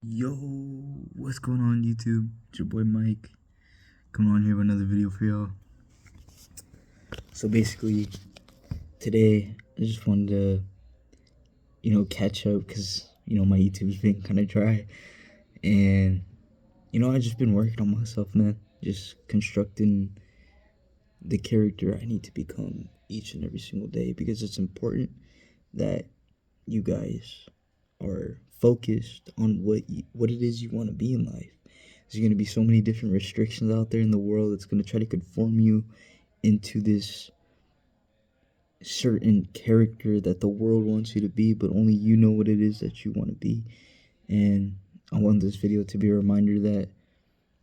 Yo, what's going on YouTube? It's your boy Mike. Coming on here with another video for y'all. So basically, today I just wanted to, catch up because, my YouTube's been kind of dry. And, I just been working on myself, man. Just constructing the character I need to become each and every single day because it's important that you guys are focused on what it is you want to be in life. There's going to be so many different restrictions out there in the world that's going to try to conform you into this certain character that the world wants you to be, but only you know what it is that you want to be. And I want this video to be a reminder that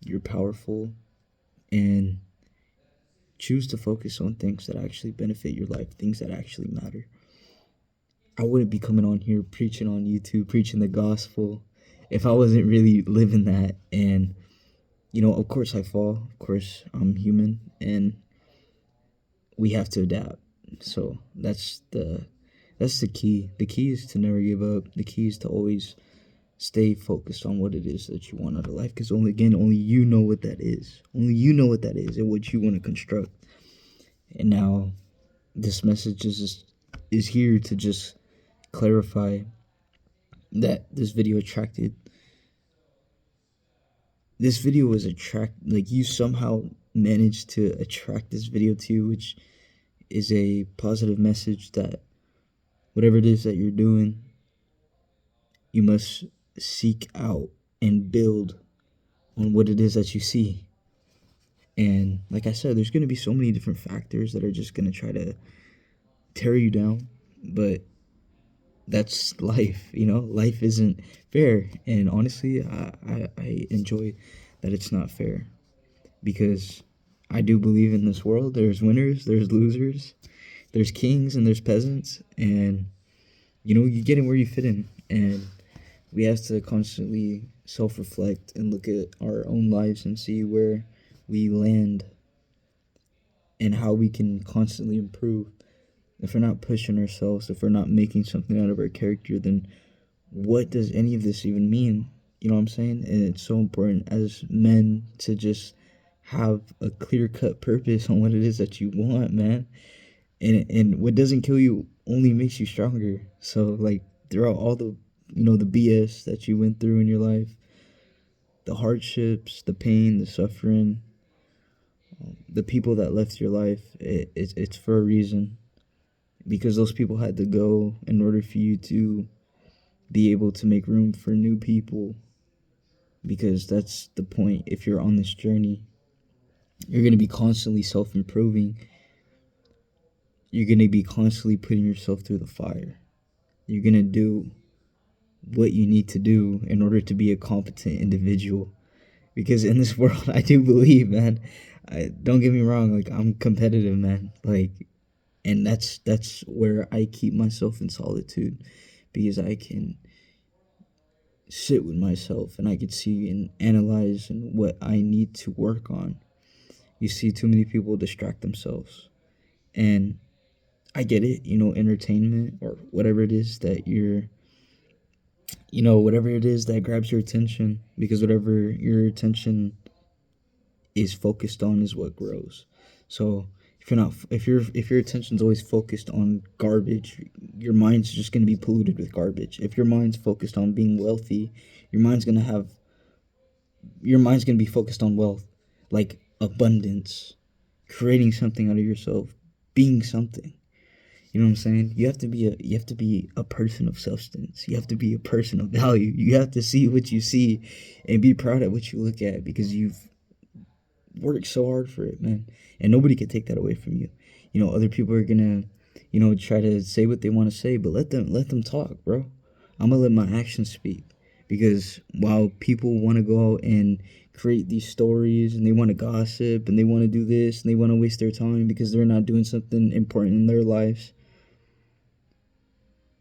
you're powerful and choose to focus on things that actually benefit your life, things that actually matter. I wouldn't be coming on here preaching on YouTube, preaching the gospel, if I wasn't really living that. And, of course I fall. Of course I'm human, and we have to adapt. So that's the key. The key is to never give up. The key is to always stay focused on what it is that you want out of life. Because only you know what that is. Only you know what that is and what you want to construct. And now this message is here to just clarify that this video was like you somehow managed to attract this video to you, which is a positive message that whatever it is that you're doing, you must seek out and build on what it is that you see. And like I said, there's going to be so many different factors that are just going to try to tear you down, but that's life. Life isn't fair, and honestly I enjoy that it's not fair, because I do believe in this world there's winners, there's losers, there's kings, and there's peasants, and you get in where you fit in. And we have to constantly self-reflect and look at our own lives and see where we land and how we can constantly improve. If we're not pushing ourselves, if we're not making something out of our character, then what does any of this even mean? You know what I'm saying? And it's so important as men to just have a clear-cut purpose on what it is that you want, man. And what doesn't kill you only makes you stronger. So, like, throughout all the, the BS that you went through in your life, the hardships, the pain, the suffering, the people that left your life, it's for a reason. Because those people had to go in order for you to be able to make room for new people. Because that's the point. If you're on this journey, you're going to be constantly self-improving. You're going to be constantly putting yourself through the fire. You're going to do what you need to do in order to be a competent individual. Because in this world, I do believe, man, don't get me wrong, like, I'm competitive, man. Like, and that's where I keep myself in solitude, because I can sit with myself and I can see and analyze and what I need to work on. You see too many people distract themselves, and I get it, entertainment or whatever it is that whatever it is that grabs your attention, because whatever your attention is focused on is what grows. So if your attention's always focused on garbage, your mind's just going to be polluted with garbage. If your mind's focused on being wealthy, your mind's going to be focused on wealth, like abundance, creating something out of yourself, being something. You know what I'm saying? You have to be a person of substance. You have to be a person of value. You have to see what you see and be proud of what you look at, because you've worked so hard for it, man. And nobody can take that away from you. Other people are gonna, try to say what they want to say, but let them talk, bro. I'm gonna let my actions speak. Because while people want to go out and create these stories, and they want to gossip, and they want to do this, and they want to waste their time because they're not doing something important in their lives,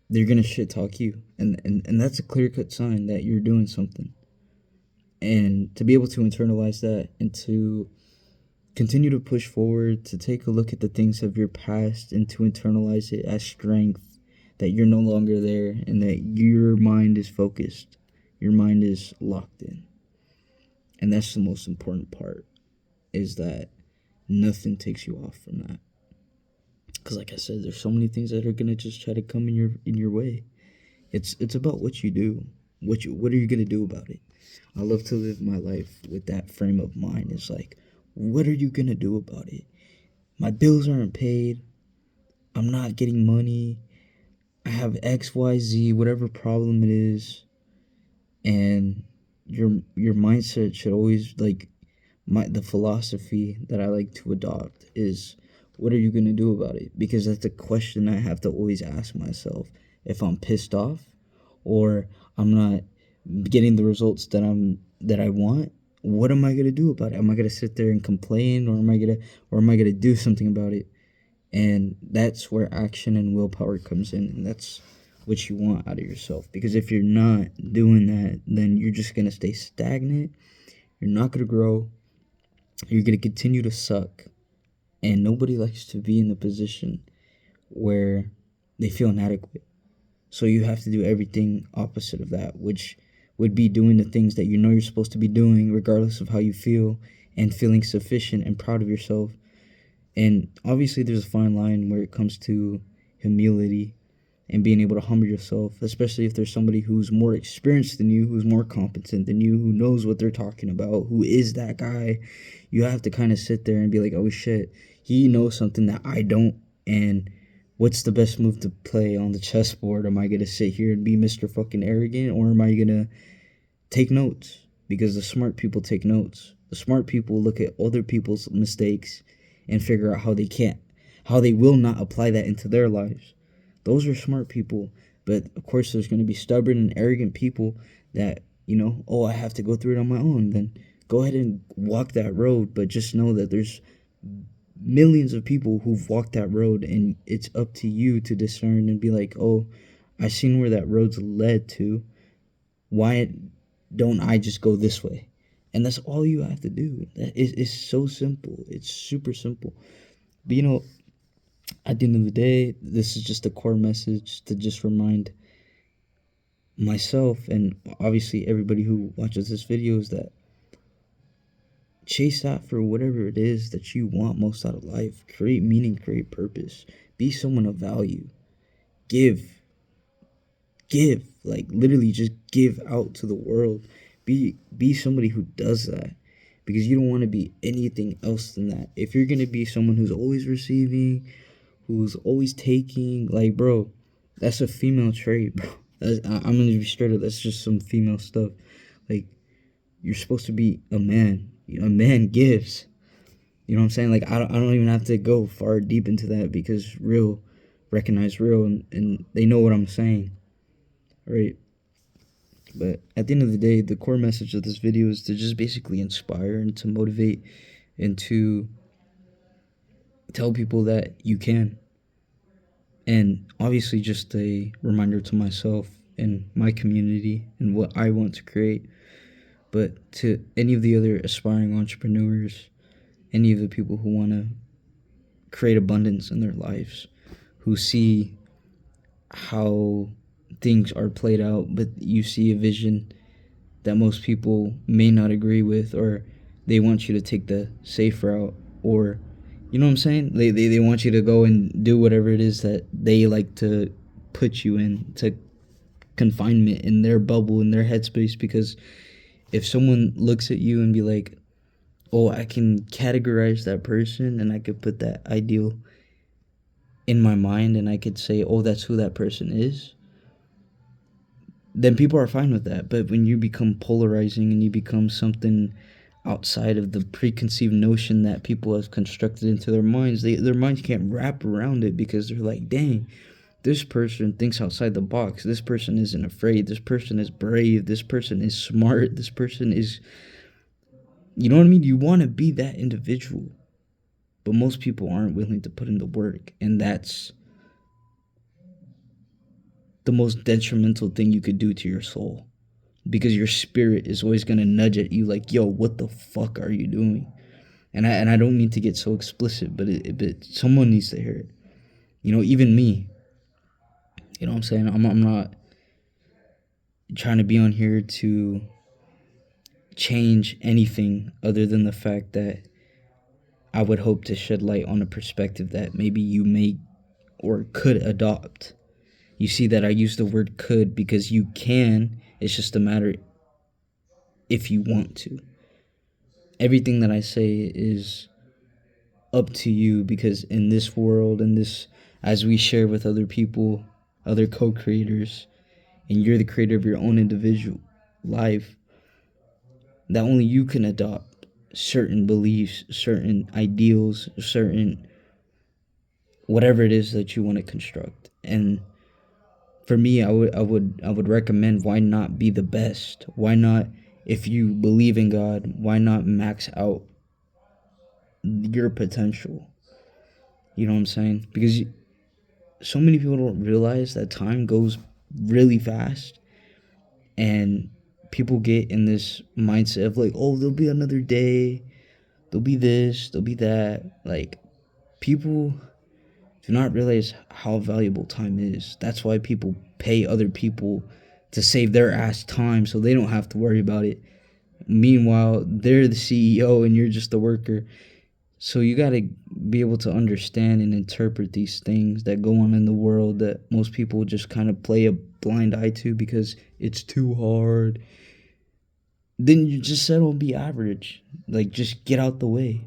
they're gonna shit talk you. And that's a clear-cut sign that you're doing something. And to be able to internalize that and to continue to push forward, to take a look at the things of your past and to internalize it as strength, that you're no longer there and that your mind is focused. Your mind is locked in. And that's the most important part, is that nothing takes you off from that. Because like I said, there's so many things that are gonna just try to come in your way. It's about what you do. What are you gonna do about it? I love to live my life with that frame of mind. It's like, what are you gonna do about it? My bills aren't paid. I'm not getting money. I have XYZ, whatever problem it is, and your mindset should always, like, the philosophy that I like to adopt is, what are you gonna do about it? Because that's a question I have to always ask myself. If I'm pissed off, or I'm not getting the results that I want, what am I gonna do about it? Am I gonna sit there and complain, or am I gonna do something about it? And that's where action and willpower comes in, and that's what you want out of yourself. Because if you're not doing that, then you're just gonna stay stagnant. You're not gonna grow. You're gonna continue to suck. And nobody likes to be in the position where they feel inadequate. So you have to do everything opposite of that, which would be doing the things that you know you're supposed to be doing, regardless of how you feel, and feeling sufficient and proud of yourself. And obviously there's a fine line where it comes to humility and being able to humble yourself, especially if there's somebody who's more experienced than you, who's more competent than you, who knows what they're talking about, who is that guy. You have to kind of sit there and be like, oh shit, he knows something that I don't, and what's the best move to play on the chessboard? Am I going to sit here and be Mr. fucking arrogant, or am I going to take notes? Because the smart people take notes. The smart people look at other people's mistakes and figure out how they will not apply that into their lives. Those are smart people. But of course there's going to be stubborn and arrogant people that, oh, I have to go through it on my own. Then go ahead and walk that road, but just know that there's millions of people who've walked that road, and it's up to you to discern and be like, oh, I seen where that road's led to. Why don't I just go this way? And that's all you have to do. It's so simple. It's super simple. But at the end of the day, this is just a core message to just remind myself, and obviously everybody who watches this video, is that chase after whatever it is that you want most out of life. Create meaning, create purpose. Be someone of value. Give. Like, literally just give out to the world. Be somebody who does that. Because you don't want to be anything else than that. If you're going to be someone who's always receiving, who's always taking, like, bro, that's a female trait, bro. I'm going to be straight up. That's just some female stuff. Like, you're supposed to be a man. A man gives. You know what I'm saying? Like, I don't even have to go far deep into that, because real recognize real, and they know what I'm saying. Right? But at the end of the day, the core message of this video is to just basically inspire and to motivate and to tell people that you can. And obviously just a reminder to myself and my community and what I want to create. But to any of the other aspiring entrepreneurs, any of the people who want to create abundance in their lives, who see how things are played out, but you see a vision that most people may not agree with, or they want you to take the safe route, or, you know what I'm saying? They want you to go and do whatever it is that they like to put you in, to confinement in their bubble, in their headspace. Because if someone looks at you and be like, oh, I can categorize that person, and I could put that ideal in my mind, and I could say, oh, that's who that person is, then people are fine with that. But when you become polarizing and you become something outside of the preconceived notion that people have constructed into their minds, their minds can't wrap around it, because they're like, dang, this person thinks outside the box. This person isn't afraid. This person is brave. This person is smart. This person is, you know what I mean? You want to be that individual. But most people aren't willing to put in the work. And that's the most detrimental thing you could do to your soul. Because your spirit is always going to nudge at you like, yo, what the fuck are you doing? And I don't mean to get so explicit, but someone needs to hear it. Even me. You know what I'm saying? I'm not, trying to be on here to change anything other than the fact that I would hope to shed light on a perspective that maybe you may or could adopt. You see that I use the word could because you can. It's just a matter if you want to. Everything that I say is up to you, because in this world, in this, as we share with other people, other co-creators, and you're the creator of your own individual life, that only you can adopt certain beliefs, certain ideals, certain whatever it is that you want to construct. And for me, I would recommend, why not be the best? Why not, if you believe in God, why not max out your potential? You know what I'm saying? Because so many people don't realize that time goes really fast, and people get in this mindset of like, oh, there'll be another day, there'll be this, there'll be that. Like, people do not realize how valuable time is. That's why people pay other people to save their ass time so they don't have to worry about it. Meanwhile, they're the CEO and you're just the worker. So you got to be able to understand and interpret these things that go on in the world that most people just kind of play a blind eye to because it's too hard. Then you just settle and be average. Like, just get out the way.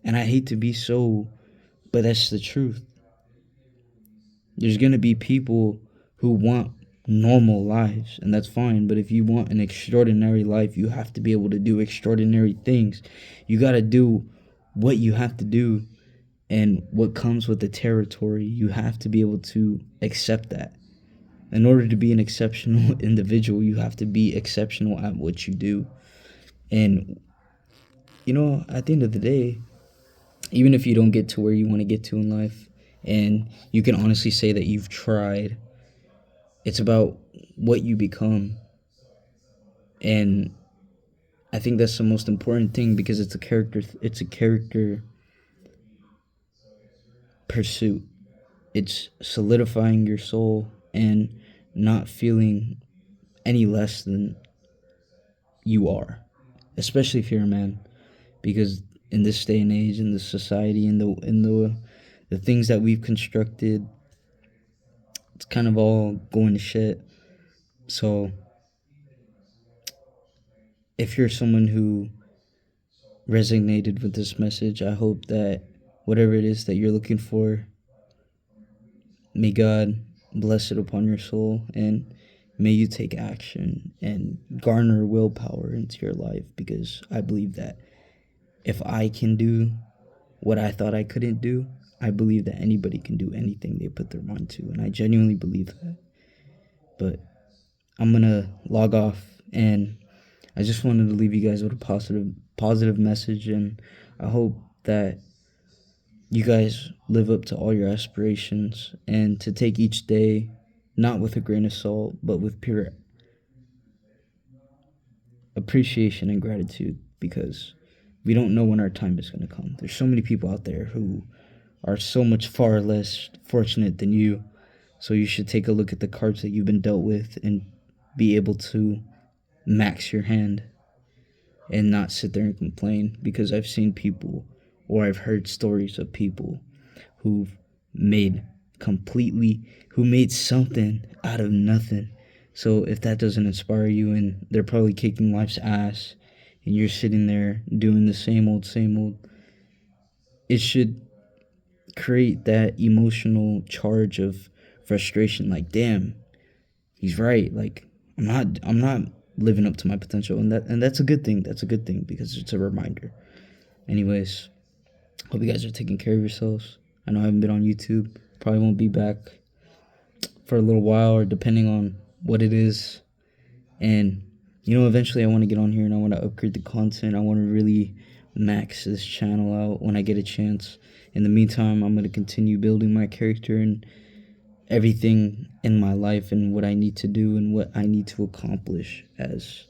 And I hate to be so, but that's the truth. There's going to be people who want normal lives, and that's fine. But if you want an extraordinary life, you have to be able to do extraordinary things. You got to do what you have to do, and what comes with the territory. You have to be able to accept that. In order to be an exceptional individual, you have to be exceptional at what you do. And, at the end of the day, even if you don't get to where you want to get to in life, and you can honestly say that you've tried, it's about what you become. And I think that's the most important thing, because it's a character pursuit. It's solidifying your soul and not feeling any less than you are, especially if you're a man, because in this day and age, in this society, in the things that we've constructed, it's kind of all going to shit. So if you're someone who resonated with this message, I hope that whatever it is that you're looking for, may God bless it upon your soul, and may you take action and garner willpower into your life, because I believe that if I can do what I thought I couldn't do, I believe that anybody can do anything they put their mind to, and I genuinely believe that. But I'm gonna log off, and I just wanted to leave you guys with a positive message, and I hope that you guys live up to all your aspirations, and to take each day not with a grain of salt, but with pure appreciation and gratitude, because we don't know when our time is going to come. There's so many people out there who are so much far less fortunate than you. So you should take a look at the cards that you've been dealt with and be able to max your hand and not sit there and complain, because I've seen people, or I've heard stories of people who've made who made something out of nothing. So if that doesn't inspire you, and they're probably kicking life's ass, and you're sitting there doing the same old, it should create that emotional charge of frustration. Like, damn, he's right. Like, I'm not living up to my potential, and that's a good thing. That's a good thing, because it's a reminder. Anyways, hope you guys are taking care of yourselves. I know I haven't been on YouTube. Probably won't be back for a little while, or depending on what it is. And, eventually I want to get on here and I want to upgrade the content. I want to really max this channel out when I get a chance. In the meantime, I'm going to continue building my character and everything in my life, and what I need to do and what I need to accomplish as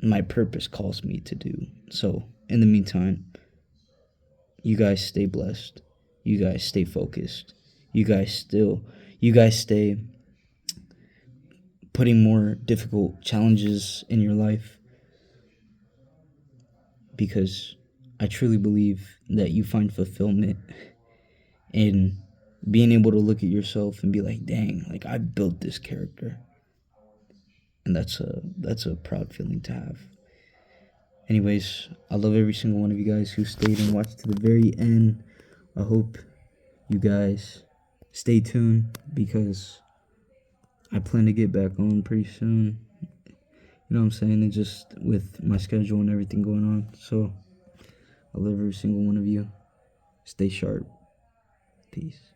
my purpose calls me to do. So, in the meantime, you guys stay blessed. You guys stay focused. You guys stay putting more difficult challenges in your life, because I truly believe that you find fulfillment in being able to look at yourself and be like, dang, like I built this character. And that's a proud feeling to have. Anyways, I love every single one of you guys who stayed and watched to the very end. I hope you guys stay tuned, because I plan to get back on pretty soon. You know what I'm saying? And just with my schedule and everything going on. So I love every single one of you. Stay sharp. Peace.